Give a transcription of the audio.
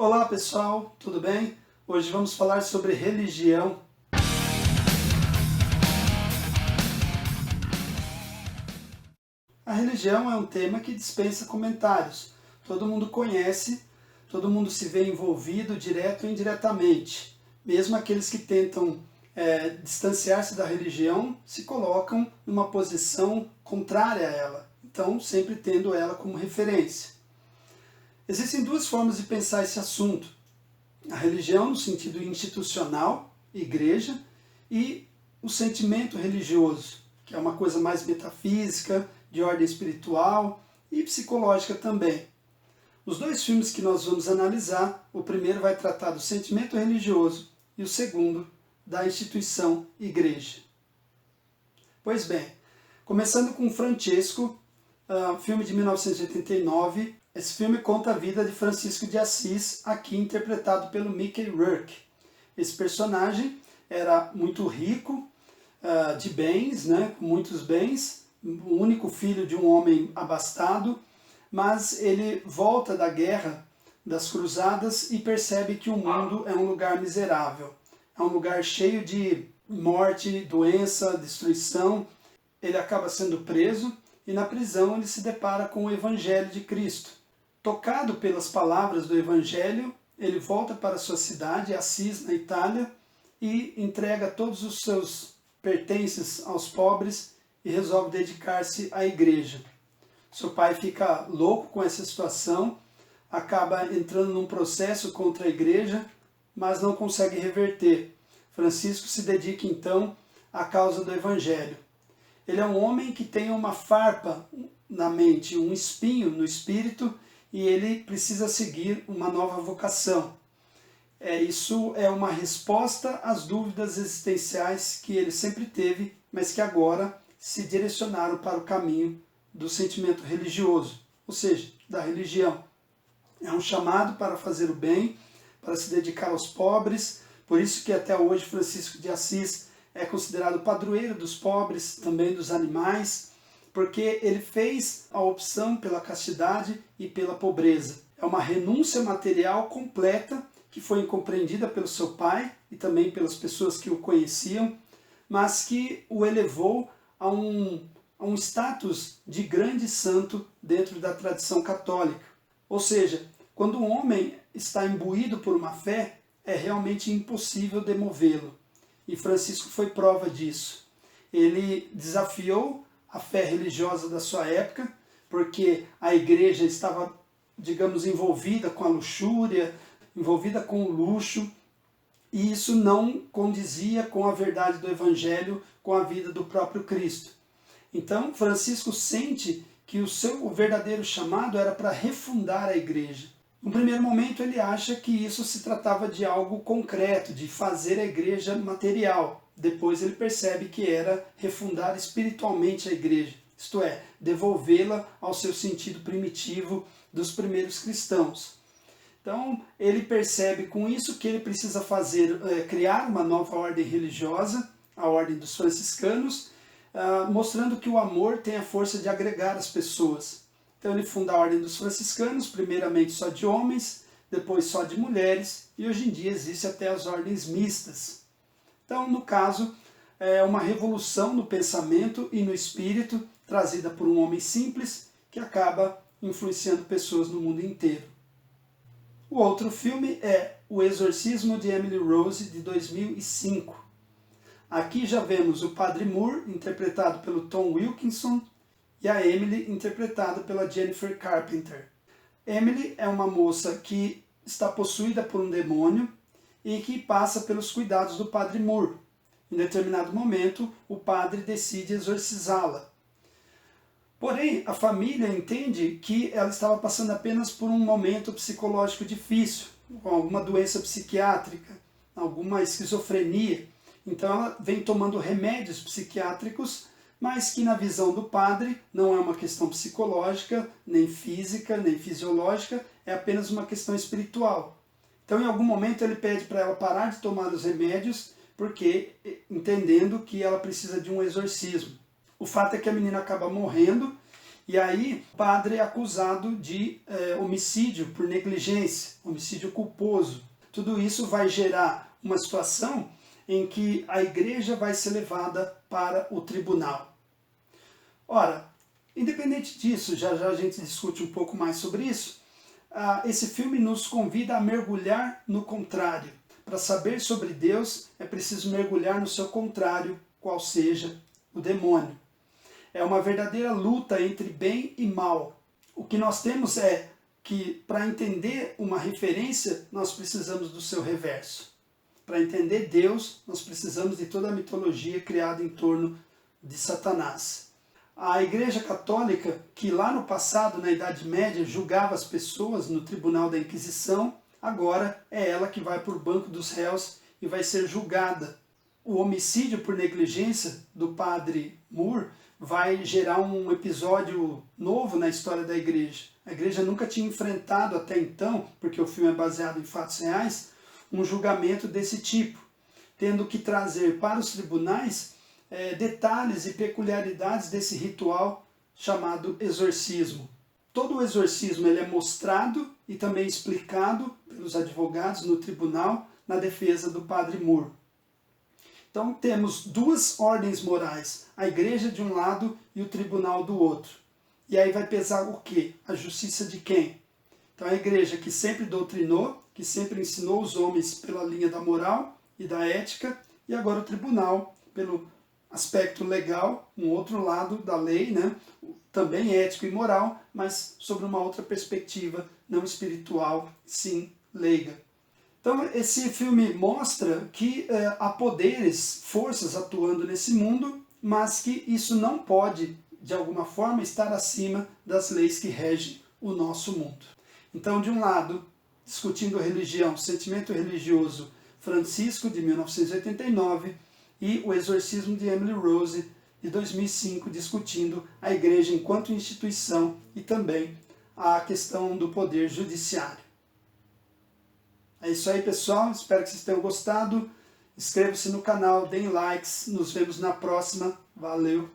Olá pessoal, tudo bem? Hoje vamos falar sobre religião. A religião é um tema que dispensa comentários. Todo mundo conhece, todo mundo se vê envolvido direto ou indiretamente. Mesmo aqueles que tentam distanciar-se da religião se colocam numa posição contrária a ela, então sempre tendo ela como referência. Existem duas formas de pensar esse assunto. A religião no sentido institucional, igreja, e o sentimento religioso, que é uma coisa mais metafísica, de ordem espiritual e psicológica também. Os dois filmes que nós vamos analisar, o primeiro vai tratar do sentimento religioso e o segundo da instituição igreja. Pois bem, começando com Francesco, filme de 1989, esse filme conta a vida de Francisco de Assis, aqui interpretado pelo Mickey Rourke. Esse personagem era muito rico, de bens, com muitos bens, o único filho de um homem abastado, mas ele volta da guerra das cruzadas e percebe que o mundo é um lugar miserável, é um lugar cheio de morte, doença, destruição. Ele acaba sendo preso e na prisão ele se depara com o Evangelho de Cristo. Tocado pelas palavras do Evangelho, ele volta para sua cidade, Assis, na Itália, e entrega todos os seus pertences aos pobres e resolve dedicar-se à igreja. Seu pai fica louco com essa situação, acaba entrando num processo contra a igreja, mas não consegue reverter. Francisco se dedica então à causa do Evangelho. Ele é um homem que tem uma farpa na mente, um espinho no espírito, e ele precisa seguir uma nova vocação. Isso é uma resposta às dúvidas existenciais que ele sempre teve, mas que agora se direcionaram para o caminho do sentimento religioso, ou seja, da religião. É um chamado para fazer o bem, para se dedicar aos pobres, por isso que até hoje Francisco de Assis é considerado padroeiro dos pobres, também dos animais, porque ele fez a opção pela castidade e pela pobreza. É uma renúncia material completa que foi incompreendida pelo seu pai e também pelas pessoas que o conheciam, mas que o elevou a um status de grande santo dentro da tradição católica. Ou seja, quando um homem está imbuído por uma fé, é realmente impossível demovê-lo. E Francisco foi prova disso. Ele desafiou a fé religiosa da sua época, porque a igreja estava, digamos, envolvida com a luxúria, envolvida com o luxo, e isso não condizia com a verdade do Evangelho, com a vida do próprio Cristo. Então, Francisco sente que o verdadeiro chamado era para refundar a igreja. No primeiro momento, ele acha que isso se tratava de algo concreto, de fazer a igreja material. Depois ele percebe que era refundar espiritualmente a igreja, isto é, devolvê-la ao seu sentido primitivo dos primeiros cristãos. Então ele percebe com isso que ele precisa criar uma nova ordem religiosa, a ordem dos franciscanos, mostrando que o amor tem a força de agregar as pessoas. Então ele funda a ordem dos franciscanos, primeiramente só de homens, depois só de mulheres, e hoje em dia existe até as ordens mistas. Então, no caso, é uma revolução no pensamento e no espírito, trazida por um homem simples, que acaba influenciando pessoas no mundo inteiro. O outro filme é O Exorcismo de Emily Rose, de 2005. Aqui já vemos o Padre Moore, interpretado pelo Tom Wilkinson, e a Emily, interpretada pela Jennifer Carpenter. Emily é uma moça que está possuída por um demônio e que passa pelos cuidados do Padre Moore. Em determinado momento, o padre decide exorcizá-la. Porém, a família entende que ela estava passando apenas por um momento psicológico difícil, com alguma doença psiquiátrica, alguma esquizofrenia. Então ela vem tomando remédios psiquiátricos, mas que na visão do padre não é uma questão psicológica, nem física, nem fisiológica, é apenas uma questão espiritual. Então em algum momento ele pede para ela parar de tomar os remédios, porque entendendo que ela precisa de um exorcismo. O fato é que a menina acaba morrendo E aí o padre é acusado de homicídio por negligência, homicídio culposo. Tudo isso vai gerar uma situação em que a igreja vai ser levada para o tribunal. Ora, independente disso, já já a gente discute um pouco mais sobre isso, esse filme nos convida a mergulhar no contrário. Para saber sobre Deus, é preciso mergulhar no seu contrário, qual seja o demônio. É uma verdadeira luta entre bem e mal. O que nós temos é que, para entender uma referência, nós precisamos do seu reverso. Para entender Deus, nós precisamos de toda a mitologia criada em torno de Satanás. A Igreja Católica, que lá no passado, na Idade Média, julgava as pessoas no Tribunal da Inquisição, agora é ela que vai para o banco dos réus e vai ser julgada. O homicídio por negligência do padre Moore vai gerar um episódio novo na história da igreja. A igreja nunca tinha enfrentado até então, porque o filme é baseado em fatos reais, um julgamento desse tipo, tendo que trazer para os tribunais detalhes e peculiaridades desse ritual chamado exorcismo. Todo o exorcismo ele é mostrado e também explicado pelos advogados no tribunal na defesa do padre Moore. Então temos duas ordens morais, a igreja de um lado e o tribunal do outro. E aí vai pesar o quê? A justiça de quem? Então a igreja que sempre doutrinou, que sempre ensinou os homens pela linha da moral e da ética, e agora o tribunal pelo aspecto legal, um outro lado da lei, né? Também ético e moral, mas sobre uma outra perspectiva, não espiritual, sim leiga. Então esse filme mostra que há poderes, forças atuando nesse mundo, mas que isso não pode, de alguma forma, estar acima das leis que regem o nosso mundo. Então, de um lado, discutindo religião, sentimento religioso, Francisco, de 1989, e o Exorcismo de Emily Rose, de 2005, discutindo a igreja enquanto instituição e também a questão do poder judiciário. É isso aí, pessoal. Espero que vocês tenham gostado. Inscreva-se no canal, deem likes. Nos vemos na próxima. Valeu!